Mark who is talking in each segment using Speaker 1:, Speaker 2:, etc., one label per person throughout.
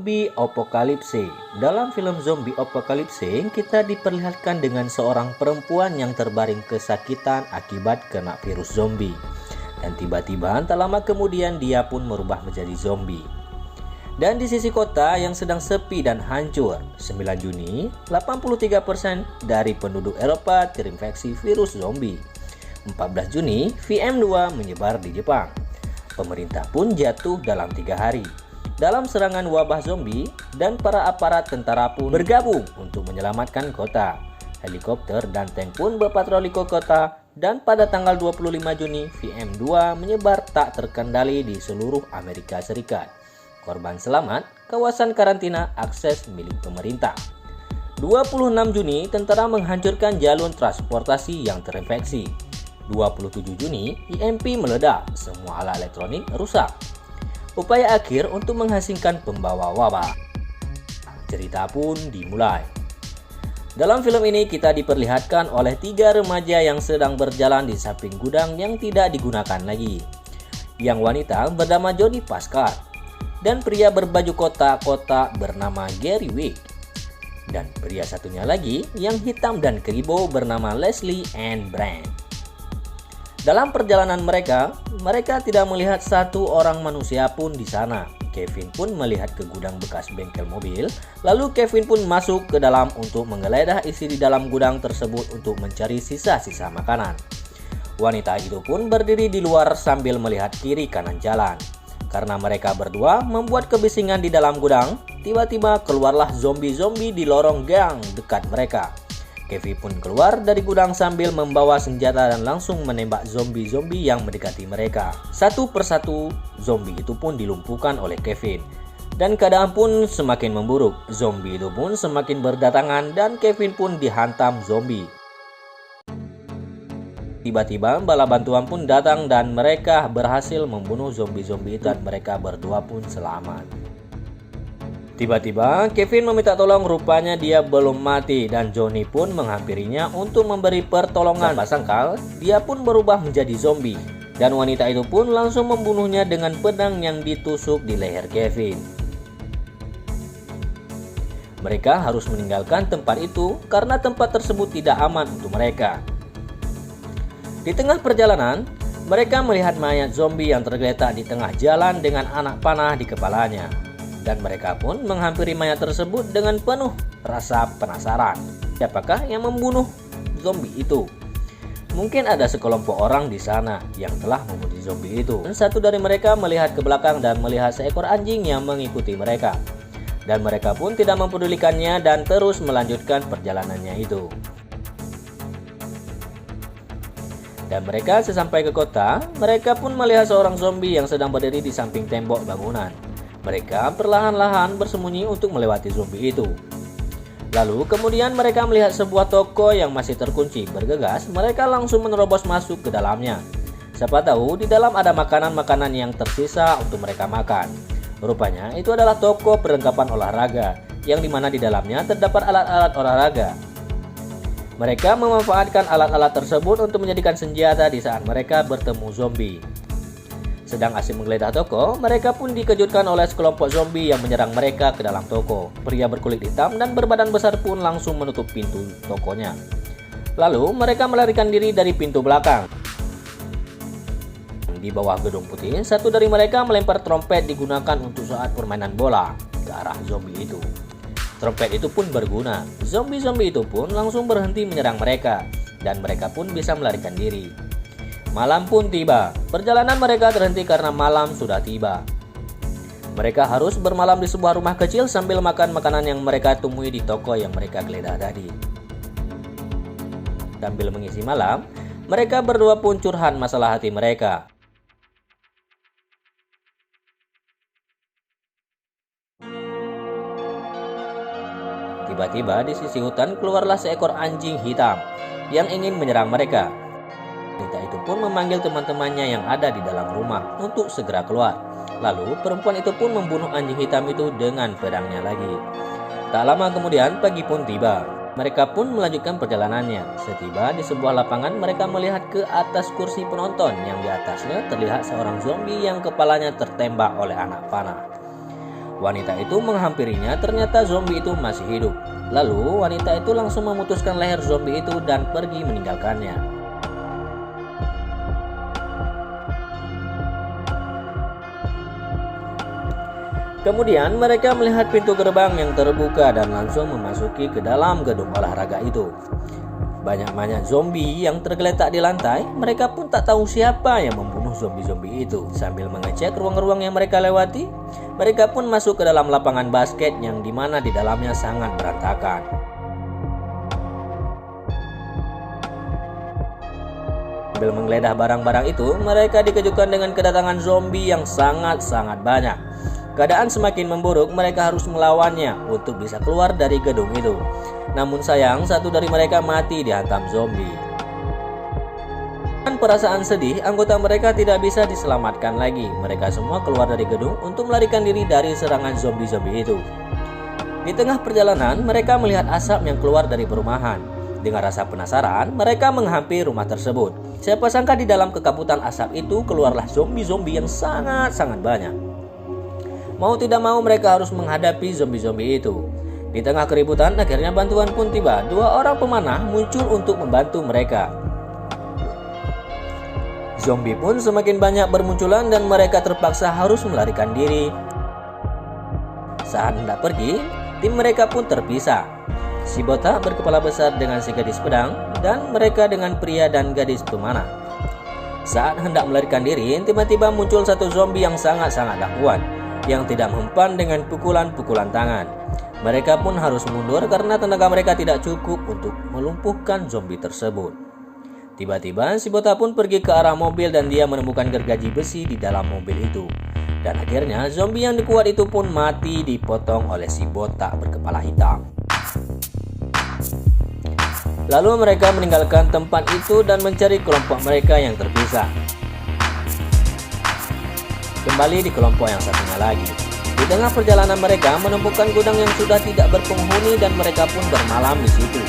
Speaker 1: Zombie Apocalypse. Dalam film Zombie Apocalypse, kita diperlihatkan dengan seorang perempuan yang terbaring kesakitan akibat kena virus zombie. Dan tiba-tiba tak lama kemudian dia pun berubah menjadi zombie. Dan di sisi kota yang sedang sepi dan hancur, 9 Juni, 83% dari penduduk Eropa terinfeksi virus zombie. 14 Juni, VM2 menyebar di Jepang. Pemerintah pun jatuh dalam 3 hari dalam serangan wabah zombie, dan para aparat tentara pun bergabung untuk menyelamatkan kota. Helikopter dan tank pun berpatroli ke kota, dan pada tanggal 25 Juni VM2 menyebar tak terkendali di seluruh Amerika Serikat. Korban selamat, kawasan karantina akses milik pemerintah. 26 Juni tentara menghancurkan jalur transportasi yang terinfeksi. 27 Juni IMP meledak, semua alat elektronik rusak. Upaya akhir untuk menghasilkan pembawa wabah. Cerita pun dimulai. Dalam film ini kita diperlihatkan oleh 3 remaja yang sedang berjalan di samping gudang yang tidak digunakan lagi. Yang wanita bernama Jodie Pascal dan pria berbaju kotak-kotak bernama Gary Wick. Dan pria satunya lagi yang hitam dan keribu bernama Leslie Ann Brand. Dalam perjalanan mereka tidak melihat satu orang manusia pun di sana. Kevin pun melihat ke gudang bekas bengkel mobil, lalu Kevin pun masuk ke dalam untuk menggeledah isi di dalam gudang tersebut untuk mencari sisa-sisa makanan. Wanita itu pun berdiri di luar sambil melihat kiri kanan jalan. Karena mereka berdua membuat kebisingan di dalam gudang, tiba-tiba keluarlah zombie-zombie di lorong gang dekat mereka. Kevin pun keluar dari gudang sambil membawa senjata dan langsung menembak zombie-zombie yang mendekati mereka. Satu persatu zombie itu pun dilumpuhkan oleh Kevin. Dan keadaan pun semakin memburuk. Zombie itu pun semakin berdatangan dan Kevin pun dihantam zombie. Tiba-tiba bala bantuan pun datang dan mereka berhasil membunuh zombie-zombie itu dan mereka berdua pun selamat. Tiba-tiba Kevin meminta tolong, rupanya dia belum mati dan Johnny pun menghampirinya untuk memberi pertolongan. Tanpa sangkal, dia pun berubah menjadi zombie dan wanita itu pun langsung membunuhnya dengan pedang yang ditusuk di leher Kevin. Mereka harus meninggalkan tempat itu karena tempat tersebut tidak aman untuk mereka. Di tengah perjalanan, mereka melihat mayat zombie yang tergeletak di tengah jalan dengan anak panah di kepalanya. Dan mereka pun menghampiri mayat tersebut dengan penuh rasa penasaran. Siapakah yang membunuh zombie itu? Mungkin ada sekelompok orang di sana yang telah membunuh zombie itu. Dan satu dari mereka melihat ke belakang dan melihat seekor anjing yang mengikuti mereka. Dan mereka pun tidak mempedulikannya dan terus melanjutkan perjalanannya itu. Dan mereka sesampai ke kota, mereka pun melihat seorang zombie yang sedang berdiri di samping tembok bangunan. Mereka perlahan-lahan bersembunyi untuk melewati zombie itu. Lalu kemudian mereka melihat sebuah toko yang masih terkunci. Bergegas, mereka langsung menerobos masuk ke dalamnya. Siapa tahu di dalam ada makanan-makanan yang tersisa untuk mereka makan. Rupanya itu adalah toko perlengkapan olahraga, yang dimana di dalamnya terdapat alat-alat olahraga. Mereka memanfaatkan alat-alat tersebut untuk menjadikan senjata di saat mereka bertemu zombie. Sedang asik menggeledah toko, mereka pun dikejutkan oleh sekelompok zombie yang menyerang mereka ke dalam toko. Pria berkulit hitam dan berbadan besar pun langsung menutup pintu tokonya. Lalu mereka melarikan diri dari pintu belakang. Di bawah gedung putih, satu dari mereka melempar trompet digunakan untuk saat permainan bola ke arah zombie itu. Trompet itu pun berguna. Zombie-zombie itu pun langsung berhenti menyerang mereka dan mereka pun bisa melarikan diri. Malam pun tiba. Perjalanan mereka terhenti karena malam sudah tiba. Mereka harus bermalam di sebuah rumah kecil sambil makan makanan yang mereka temui di toko yang mereka geledah tadi. Sambil mengisi malam, mereka berdua pun curhat masalah hati mereka. Tiba-tiba di sisi hutan keluarlah seekor anjing hitam yang ingin menyerang mereka. Wanita itu pun memanggil teman-temannya yang ada di dalam rumah untuk segera keluar. Lalu perempuan itu pun membunuh anjing hitam itu dengan pedangnya lagi. Tak lama kemudian pagi pun tiba. Mereka pun melanjutkan perjalanannya. Setiba di sebuah lapangan, mereka melihat ke atas kursi penonton yang di atasnya terlihat seorang zombie yang kepalanya tertembak oleh anak panah. Wanita itu menghampirinya, ternyata zombie itu masih hidup. Lalu wanita itu langsung memutuskan leher zombie itu dan pergi meninggalkannya. Kemudian mereka melihat pintu gerbang yang terbuka dan langsung memasuki ke dalam gedung olahraga itu. Banyak zombie yang tergeletak di lantai. Mereka pun tak tahu siapa yang membunuh zombie-zombie itu. Sambil mengecek ruang-ruang yang mereka lewati, mereka pun masuk ke dalam lapangan basket yang dimana di dalamnya sangat berantakan. Sambil menggeledah barang-barang itu, mereka dikejutkan dengan kedatangan zombie yang sangat-sangat banyak. Keadaan semakin memburuk, mereka harus melawannya untuk bisa keluar dari gedung itu. Namun sayang, satu dari mereka mati dihantam zombie. Dengan perasaan sedih, anggota mereka tidak bisa diselamatkan lagi. Mereka semua keluar dari gedung untuk melarikan diri dari serangan zombie-zombie itu. Di tengah perjalanan, mereka melihat asap yang keluar dari perumahan. Dengan rasa penasaran, mereka menghampiri rumah tersebut. Siapa sangka di dalam kekabutan asap itu keluarlah zombie-zombie yang sangat-sangat banyak. Mau tidak mau mereka harus menghadapi zombie-zombie itu. Di tengah keributan, akhirnya bantuan pun tiba. 2 orang pemanah muncul untuk membantu mereka. Zombie pun semakin banyak bermunculan dan mereka terpaksa harus melarikan diri. Saat hendak pergi, tim mereka pun terpisah. Si botak berkepala besar dengan si gadis pedang, dan mereka dengan pria dan gadis pemanah. Saat hendak melarikan diri, tiba-tiba muncul satu zombie yang sangat-sangatlah kuat, yang tidak mempan dengan pukulan-pukulan tangan. Mereka pun harus mundur karena tenaga mereka tidak cukup untuk melumpuhkan zombie tersebut. Tiba-tiba si botak pun pergi ke arah mobil dan dia menemukan gergaji besi di dalam mobil itu. Dan akhirnya zombie yang kuat itu pun mati dipotong oleh si botak berkepala hitam. Lalu mereka meninggalkan tempat itu dan mencari kelompok mereka yang terpisah. Kembali di kelompok yang satunya lagi. Di tengah perjalanan mereka menemukan gudang yang sudah tidak berpenghuni dan mereka pun bermalam di situ.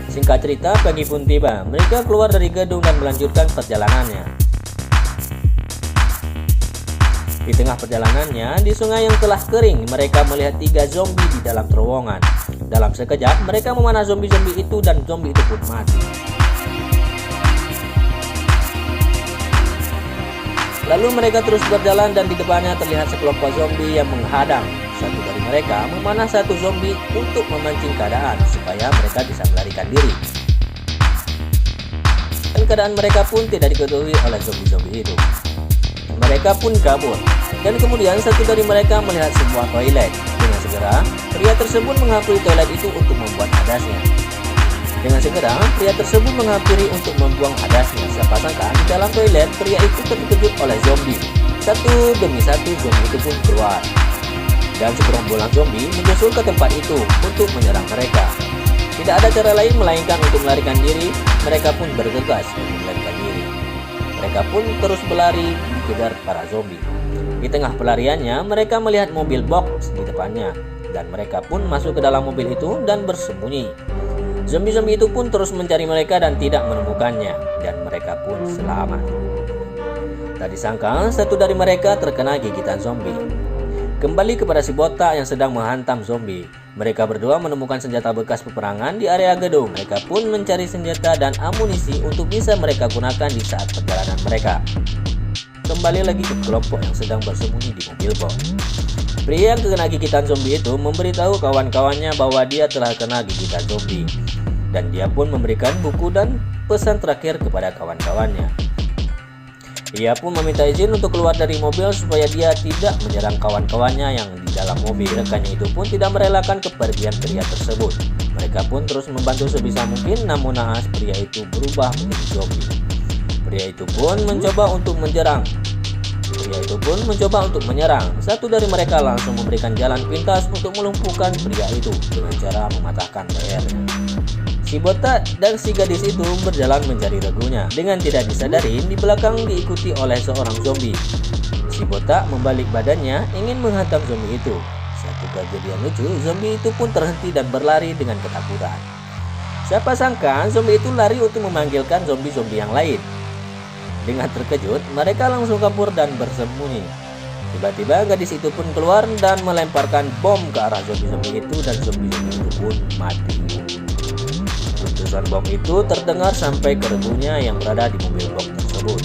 Speaker 1: Singkat cerita, pagi pun tiba. Mereka keluar dari gedung dan melanjutkan perjalanannya. Di tengah perjalanannya, di sungai yang telah kering, mereka melihat 3 zombie di dalam terowongan. Dalam sekejap, mereka memanah zombie-zombie itu dan zombie itu pun mati. Lalu mereka terus berjalan dan di depannya terlihat sekelompok zombie yang menghadang. Satu dari mereka memanah satu zombie untuk memancing keadaan supaya mereka bisa melarikan diri. Dan keadaan mereka pun tidak diketahui oleh zombie-zombie itu. Mereka pun kabur. Dan kemudian satu dari mereka melihat sebuah toilet. Dengan segera, pria tersebut menghampiri toilet itu untuk membuang hadasnya. Dengan segera, pria tersebut menghampiri untuk membuang hadasnya. Siapa sangka di dalam toilet, pria itu terkejut oleh zombie. Satu demi satu zombie itu pun keluar. Dan segerombolan zombie menyusul ke tempat itu untuk menyerang mereka. Tidak ada cara lain melainkan untuk melarikan diri. Mereka pun bergegas untuk melarikan diri. Mereka pun terus berlari dikejar para zombie. Di tengah pelariannya, mereka melihat mobil box di depannya. Dan mereka pun masuk ke dalam mobil itu dan bersembunyi. Zombie-zombie itu pun terus mencari mereka dan tidak menemukannya. Dan mereka pun selamat. Tak disangka, satu dari mereka terkena gigitan zombie. Kembali kepada si botak yang sedang menghantam zombie. Mereka berdua menemukan senjata bekas peperangan di area gedung. Mereka pun mencari senjata dan amunisi untuk bisa mereka gunakan di saat perjalanan mereka. Kembali lagi ke kelompok yang sedang bersembunyi di mobil box. Pria yang terkena gigitan zombie itu memberitahu kawan-kawannya bahwa dia telah kena gigitan zombie. Dan dia pun memberikan buku dan pesan terakhir kepada kawan-kawannya. Ia pun meminta izin untuk keluar dari mobil supaya dia tidak menyerang kawan-kawannya yang di dalam mobil. Rekannya itu pun tidak merelakan kepergian pria tersebut. Mereka pun terus membantu sebisa mungkin, namun naas pria itu berubah menjadi zombie. Pria itu pun mencoba untuk menyerang. Satu dari mereka langsung memberikan jalan pintas untuk melumpuhkan pria itu dengan cara mematahkan lehernya. Si botak dan si gadis itu berjalan mencari regunya. Dengan tidak disadari, di belakang diikuti oleh seorang zombie. Si botak membalik badannya ingin menghantam zombie itu. Satu kejadian lucu, zombie itu pun terhenti dan berlari dengan ketakutan. Siapa sangka zombie itu lari untuk memanggilkan zombie-zombie yang lain. Dengan terkejut, mereka langsung kabur dan bersembunyi. Tiba-tiba gadis itu pun keluar dan melemparkan bom ke arah zombie-zombie itu dan zombie-zombie itu pun mati. Letusan bom itu terdengar sampai ke regunya yang berada di mobil bom tersebut.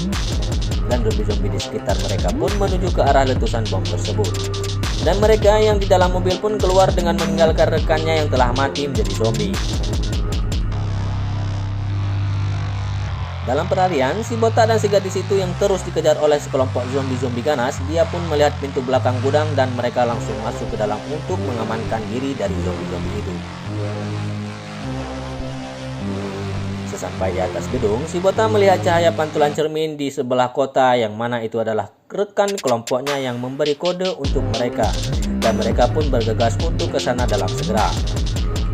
Speaker 1: Dan zombie-zombie di sekitar mereka pun menuju ke arah letusan bom tersebut. Dan mereka yang di dalam mobil pun keluar dengan meninggalkan rekannya yang telah mati menjadi zombie. Dalam perharian, si botak dan si gadis itu yang terus dikejar oleh sekelompok zombie-zombie ganas, dia pun melihat pintu belakang gudang dan mereka langsung masuk ke dalam untuk mengamankan diri dari zombie-zombie itu. Sesampai di atas gedung, si botak melihat cahaya pantulan cermin di sebelah kota yang mana itu adalah rekan kelompoknya yang memberi kode untuk mereka. Dan mereka pun bergegas untuk ke sana dalam segera.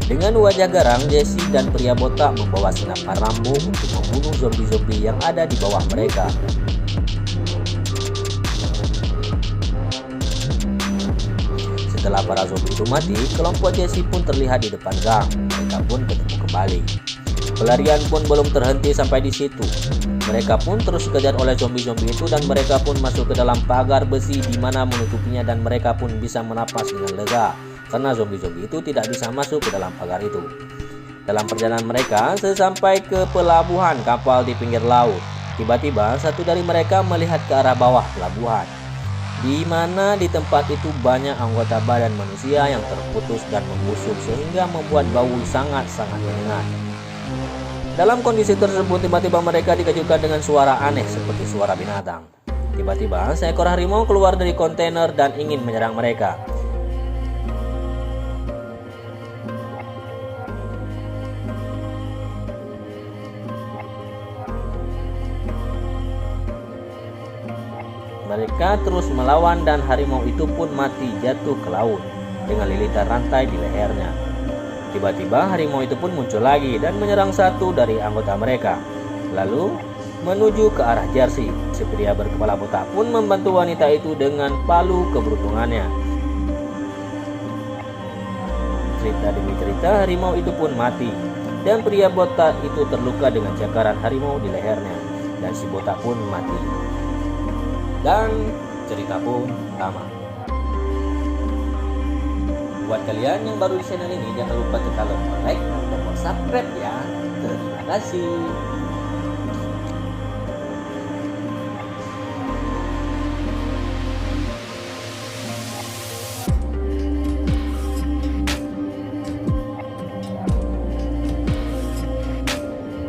Speaker 1: Dengan wajah garang, Jesse dan pria botak membawa senapan Rambo untuk membunuh zombie-zombie yang ada di bawah mereka. Setelah para zombie itu mati, kelompok Jesse pun terlihat di depan gang. Mereka pun ketemu kembali. Pelarian pun belum terhenti sampai di situ. Mereka pun terus dikejar oleh zombie-zombie itu dan mereka pun masuk ke dalam pagar besi di mana menutupinya dan mereka pun bisa menapas dengan lega. Karena zombie-zombie itu tidak bisa masuk ke dalam pagar itu. Dalam perjalanan mereka, sesampai ke pelabuhan kapal di pinggir laut, tiba-tiba satu dari mereka melihat ke arah bawah pelabuhan, di mana di tempat itu banyak anggota badan manusia yang terputus dan membusuk sehingga membuat bau sangat-sangat menyengat. Dalam kondisi tersebut, tiba-tiba mereka dikejutkan dengan suara aneh seperti suara binatang. Tiba-tiba, seekor harimau keluar dari kontainer dan ingin menyerang mereka. Mereka terus melawan dan harimau itu pun mati jatuh ke laut dengan lilitan rantai di lehernya. Tiba-tiba harimau itu pun muncul lagi dan menyerang satu dari anggota mereka. Lalu menuju ke arah Jersey. Si pria berkepala botak pun membantu wanita itu dengan palu keberuntungannya. Cerita demi cerita, harimau itu pun mati dan pria botak itu terluka dengan cakaran harimau di lehernya dan si botak pun mati. Dan cerita pun tamat. Buat kalian yang baru di channel ini, jangan lupa tekan tombol like dan tombol subscribe ya. Terima kasih.